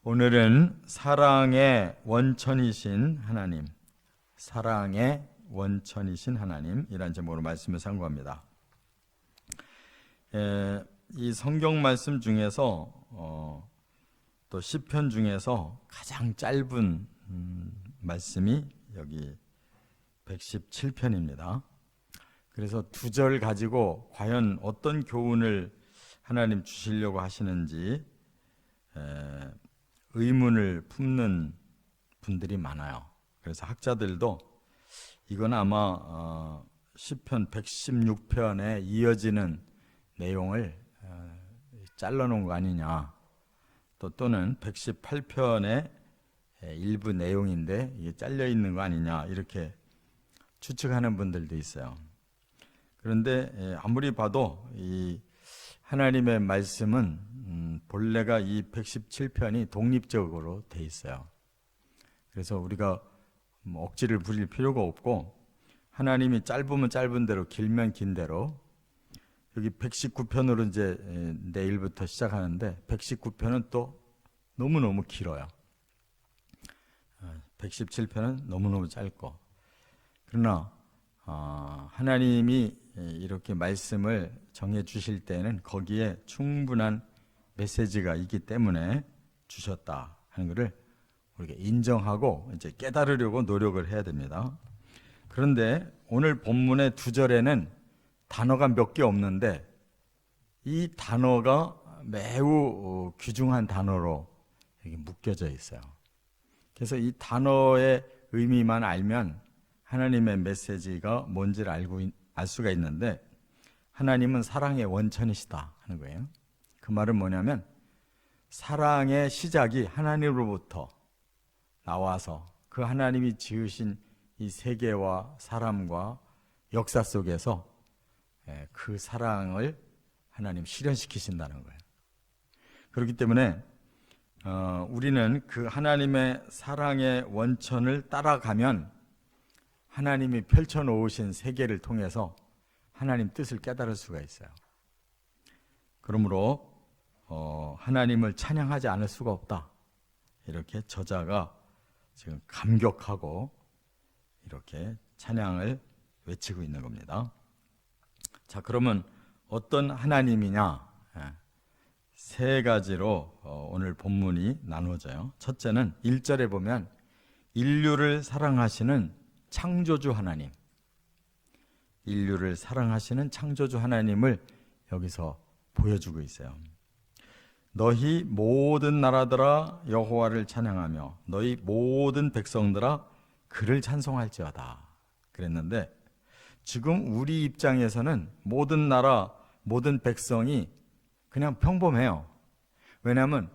오늘은 사랑의 원천이신 하나님, 사랑의 원천이신 하나님이란 제목으로 말씀을 상고합니다. 이 성경 말씀 중에서 또 시편 중에서 가장 짧은 말씀이 여기 117편입니다. 그래서 두 절 가지고 과연 어떤 교훈을 하나님 주시려고 하시는지 의문을 품는 분들이 많아요. 그래서 학자들도 이건 아마 시편 116편에 이어지는 내용을 잘라놓은 거 아니냐, 또는 118편의 일부 내용인데 이게 잘려 있는 거 아니냐, 이렇게 추측하는 분들도 있어요. 그런데 아무리 봐도 이 하나님의 말씀은 본래가 이 117편이 독립적으로 돼 있어요. 그래서 우리가 억지를 부릴 필요가 없고, 하나님이 짧으면 짧은 대로, 길면 긴 대로, 여기 119편으로 이제 내일부터 시작하는데 119편은 또 너무너무 길어요. 117편은 너무너무 짧고. 그러나 하나님이 이렇게 말씀을 정해 주실 때는 거기에 충분한 메시지가 있기 때문에 주셨다 하는 것을 우리가 인정하고 이제 깨달으려고 노력을 해야 됩니다. 그런데 오늘 본문의 두 절에는 단어가 몇 개 없는데 이 단어가 매우 귀중한 단어로 여기 묶여져 있어요. 그래서 이 단어의 의미만 알면 하나님의 메시지가 뭔지를 알 수가 있는데, 하나님은 사랑의 원천이시다 하는 거예요. 그 말은 뭐냐면 사랑의 시작이 하나님으로부터 나와서 그 하나님이 지으신 이 세계와 사람과 역사 속에서 그 사랑을 하나님 실현시키신다는 거예요. 그렇기 때문에 우리는 그 하나님의 사랑의 원천을 따라가면 하나님이 펼쳐놓으신 세계를 통해서 하나님 뜻을 깨달을 수가 있어요. 그러므로 하나님을 찬양하지 않을 수가 없다, 이렇게 저자가 지금 감격하고 이렇게 찬양을 외치고 있는 겁니다. 자, 그러면 어떤 하나님이냐? 세 가지로 오늘 본문이 나누어져요. 첫째는 1절에 보면 인류를 사랑하시는 창조주 하나님, 인류를 사랑하시는 창조주 하나님을 여기서 보여주고 있어요. 너희 모든 나라들아 여호와를 찬양하며 너희 모든 백성들아 그를 찬송할지어다 그랬는데, 지금 우리 입장에서는 모든 나라, 모든 백성이 그냥 평범해요. 왜냐하면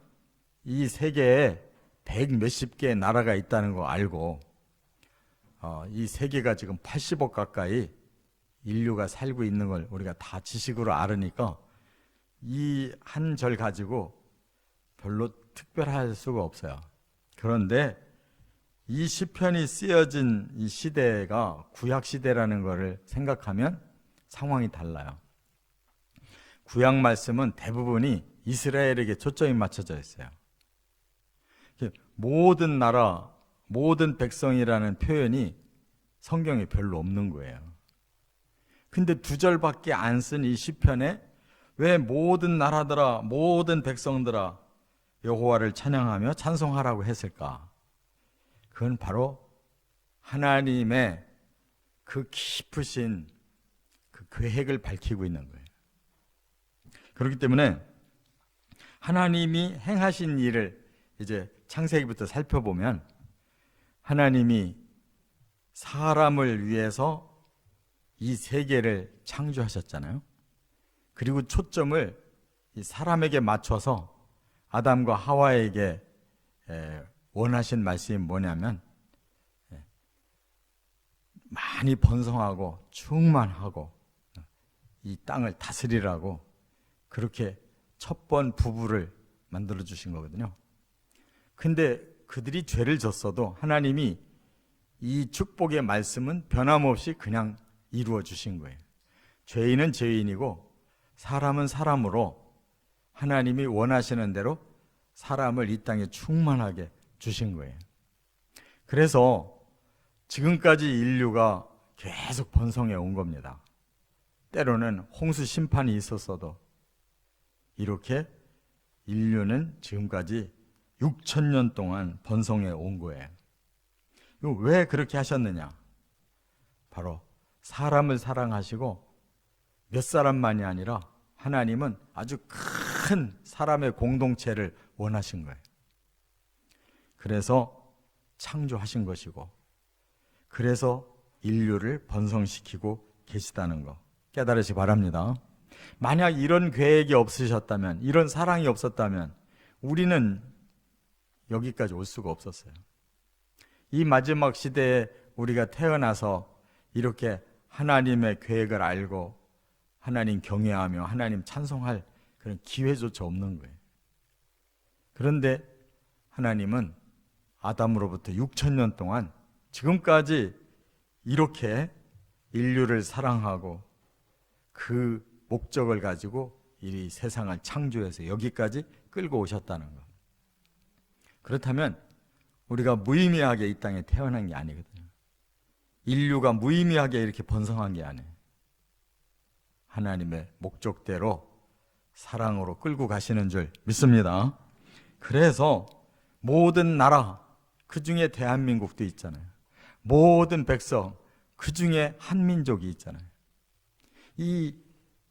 이 세계에 100 몇십 개의 나라가 있다는 거 알고, 이 세계가 지금 80억 가까이 인류가 살고 있는 걸 우리가 다 지식으로 알으니까 이 한 절 가지고 별로 특별할 수가 없어요. 그런데 이 시편이 쓰여진 이 시대가 구약 시대라는 것을 생각하면 상황이 달라요. 구약 말씀은 대부분이 이스라엘에게 초점이 맞춰져 있어요. 모든 나라, 모든 백성이라는 표현이 성경에 별로 없는 거예요. 근데 두 절밖에 안 쓴 이 시편에 왜 모든 나라들아, 모든 백성들아 여호와를 찬양하며 찬송하라고 했을까? 그건 바로 하나님의 그 깊으신 그 계획을 밝히고 있는 거예요. 그렇기 때문에 하나님이 행하신 일을 이제 창세기부터 살펴보면, 하나님이 사람을 위해서 이 세계를 창조하셨잖아요. 그리고 초점을 이 사람에게 맞춰서 아담과 하와에게 원하신 말씀이 뭐냐면 많이 번성하고 충만하고 이 땅을 다스리라고, 그렇게 첫 번 부부를 만들어 주신 거거든요. 근데 그들이 죄를 졌어도 하나님이 이 축복의 말씀은 변함없이 그냥 이루어 주신 거예요. 죄인은 죄인이고 사람은 사람으로 하나님이 원하시는 대로 사람을 이 땅에 충만하게 주신 거예요. 그래서 지금까지 인류가 계속 번성해 온 겁니다. 때로는 홍수 심판이 있었어도 이렇게 인류는 지금까지 6,000년 동안 번성해 온 거예요. 왜 그렇게 하셨느냐? 바로 사람을 사랑하시고 몇 사람만이 아니라 하나님은 아주 큰 사람의 공동체를 원하신 거예요. 그래서 창조하신 것이고, 그래서 인류를 번성시키고 계시다는 거 깨달으시기 바랍니다. 만약 이런 계획이 없으셨다면, 이런 사랑이 없었다면 우리는 여기까지 올 수가 없었어요. 이 마지막 시대에 우리가 태어나서 이렇게 하나님의 계획을 알고 하나님 경외하며 하나님 찬송할 그런 기회조차 없는 거예요. 그런데 하나님은 아담으로부터 6,000년 동안 지금까지 이렇게 인류를 사랑하고 그 목적을 가지고 이 세상을 창조해서 여기까지 끌고 오셨다는 것. 그렇다면 우리가 무의미하게 이 땅에 태어난 게 아니거든요. 인류가 무의미하게 이렇게 번성한 게 아니에요. 하나님의 목적대로 사랑으로 끌고 가시는 줄 믿습니다. 그래서 모든 나라, 그 중에 대한민국도 있잖아요. 모든 백성, 그 중에 한민족이 있잖아요. 이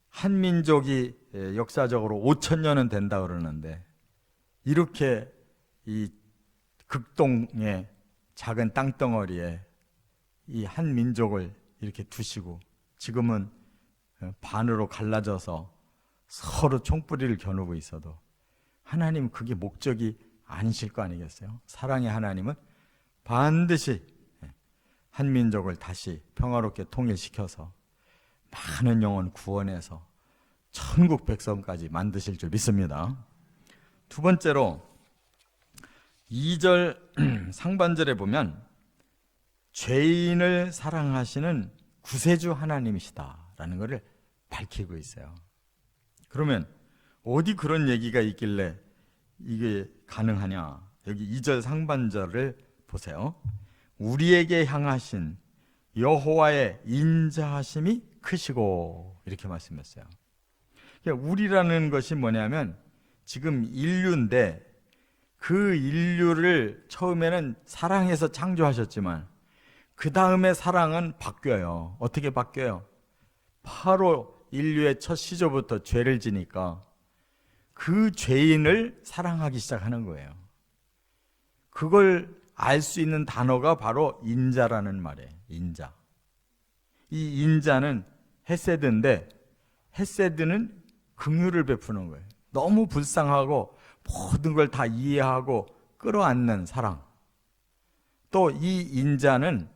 한민족이 역사적으로 5,000년은 된다 그러는데, 이렇게 이 극동의 작은 땅덩어리에 이 한민족을 이렇게 두시고 지금은 반으로 갈라져서 서로 총뿌리를 겨누고 있어도 하나님 그게 목적이 아니실 거 아니겠어요? 사랑의 하나님은 반드시 한민족을 다시 평화롭게 통일시켜서 많은 영혼 구원해서 천국 백성까지 만드실 줄 믿습니다. 두 번째로 2절 상반절에 보면 죄인을 사랑하시는 구세주 하나님이시다라는 것을 밝히고 있어요. 그러면 어디 그런 얘기가 있길래 이게 가능하냐? 여기 2절 상반절을 보세요. 우리에게 향하신 여호와의 인자하심이 크시고, 이렇게 말씀했어요. 그러니까 우리라는 것이 뭐냐면 지금 인류인데, 그 인류를 처음에는 사랑해서 창조하셨지만 그 다음에 사랑은 바뀌어요. 어떻게 바뀌어요? 바로 인류의 첫 시조부터 죄를 지니까 그 죄인을 사랑하기 시작하는 거예요. 그걸 알 수 있는 단어가 바로 인자라는 말이에요. 인자. 이 인자는 헤세드인데, 헤세드는 긍휼을 베푸는 거예요. 너무 불쌍하고 모든 걸 다 이해하고 끌어안는 사랑. 또 이 인자는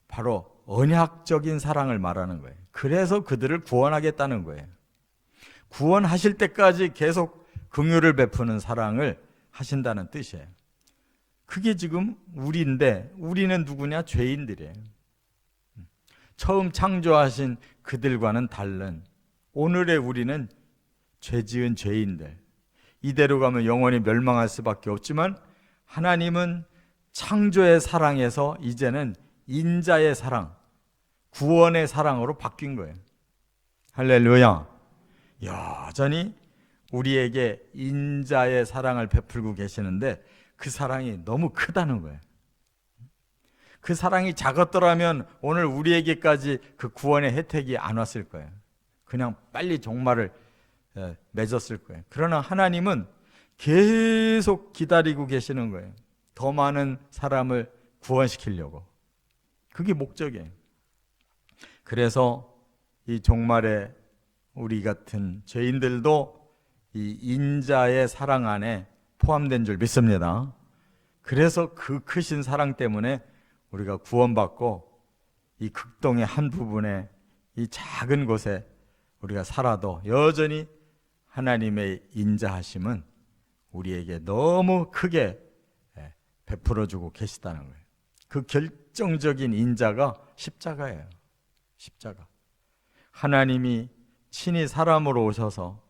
바로 언약적인 사랑을 말하는 거예요. 그래서 그들을 구원하겠다는 거예요. 구원하실 때까지 계속 긍휼을 베푸는 사랑을 하신다는 뜻이에요. 그게 지금 우리인데, 우리는 누구냐? 죄인들이에요. 처음 창조하신 그들과는 다른 오늘의 우리는 죄지은 죄인들. 이대로 가면 영원히 멸망할 수밖에 없지만 하나님은 창조의 사랑에서 이제는 인자의 사랑, 구원의 사랑으로 바뀐 거예요. 할렐루야. 여전히 우리에게 인자의 사랑을 베풀고 계시는데 그 사랑이 너무 크다는 거예요. 그 사랑이 작았더라면 오늘 우리에게까지 그 구원의 혜택이 안 왔을 거예요. 그냥 빨리 종말을 맺었을 거예요. 그러나 하나님은 계속 기다리고 계시는 거예요. 더 많은 사람을 구원시키려고. 그게 목적이에요. 그래서 이 종말에 우리 같은 죄인들도 이 인자의 사랑 안에 포함된 줄 믿습니다. 그래서 그 크신 사랑 때문에 우리가 구원받고 이 극동의 한 부분에 이 작은 곳에 우리가 살아도 여전히 하나님의 인자하심은 우리에게 너무 크게 베풀어주고 계시다는 거예요. 그 결정적인 인자가 십자가예요. 십자가. 하나님이 친히 사람으로 오셔서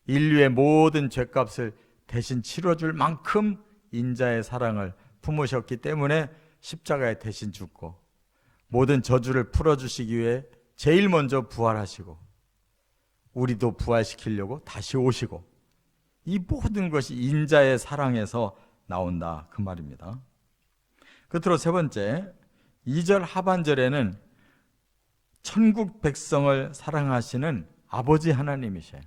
인류의 모든 죄값을 대신 치러줄 만큼 인자의 사랑을 품으셨기 때문에 십자가에 대신 죽고 모든 저주를 풀어주시기 위해 제일 먼저 부활하시고 우리도 부활시키려고 다시 오시고, 이 모든 것이 인자의 사랑에서 나온다 그 말입니다. 끝으로 세 번째, 2절 하반절에는 천국 백성을 사랑하시는 아버지 하나님이셔요.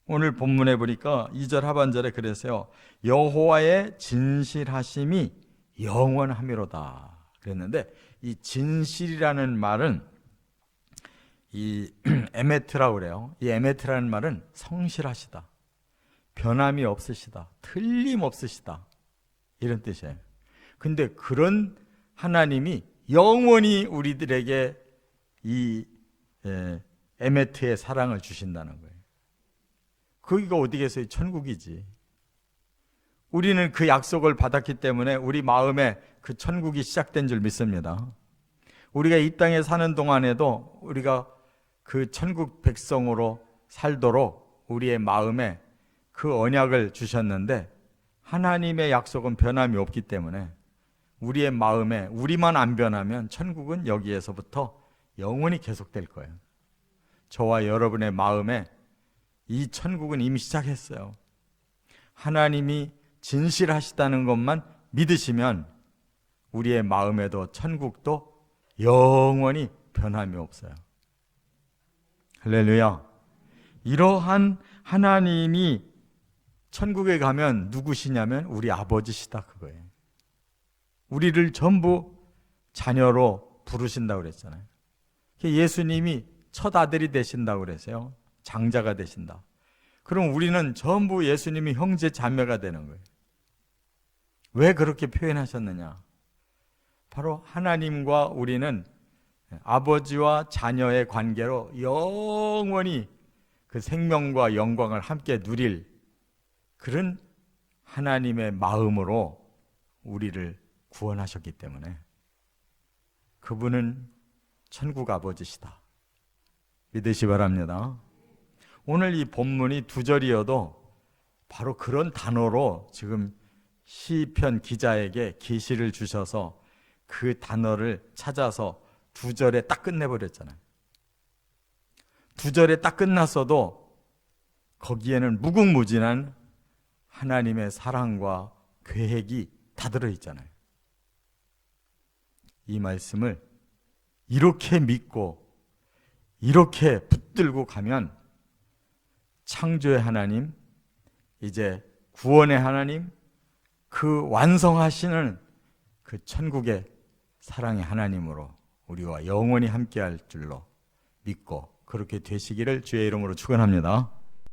오늘 본문에 보니까 2절 하반절에 그랬어요. 여호와의 진실하심이 영원하미로다 그랬는데, 이 진실이라는 말은 이 에메트라고 그래요. 이 에메트라는 말은 성실하시다, 변함이 없으시다, 틀림없으시다, 이런 뜻이에요. 근데 그런 하나님이 영원히 우리들에게 이 에메트의 사랑을 주신다는 거예요. 거기가 어디겠어요? 천국이지. 우리는 그 약속을 받았기 때문에 우리 마음에 그 천국이 시작된 줄 믿습니다. 우리가 이 땅에 사는 동안에도 우리가 그 천국 백성으로 살도록 우리의 마음에 그 언약을 주셨는데, 하나님의 약속은 변함이 없기 때문에 우리의 마음에 우리만 안 변하면 천국은 여기에서부터 영원히 계속될 거예요. 저와 여러분의 마음에 이 천국은 이미 시작했어요. 하나님이 진실하시다는 것만 믿으시면 우리의 마음에도 천국도 영원히 변함이 없어요. 할렐루야. 이러한 하나님이 천국에 가면 누구시냐면 우리 아버지시다 그거예요. 우리를 전부 자녀로 부르신다고 그랬잖아요. 예수님이 첫 아들이 되신다고 그랬어요. 장자가 되신다. 그럼 우리는 전부 예수님이 형제 자매가 되는 거예요. 왜 그렇게 표현하셨느냐? 바로 하나님과 우리는 아버지와 자녀의 관계로 영원히 그 생명과 영광을 함께 누릴 그런 하나님의 마음으로 우리를 구원하셨기 때문에 그분은 천국 아버지시다 믿으시 바랍니다. 오늘 이 본문이 2절이어도 바로 그런 단어로 지금 시편 기자에게 계시를 주셔서 그 단어를 찾아서 2절에 딱 끝내버렸잖아요. 2절에 딱 끝났어도 거기에는 무궁무진한 하나님의 사랑과 계획이 다 들어있잖아요. 이 말씀을 이렇게 믿고 이렇게 붙들고 가면 창조의 하나님, 이제 구원의 하나님, 그 완성하시는 그 천국의 사랑의 하나님으로 우리와 영원히 함께할 줄로 믿고 그렇게 되시기를 주의 이름으로 축원합니다.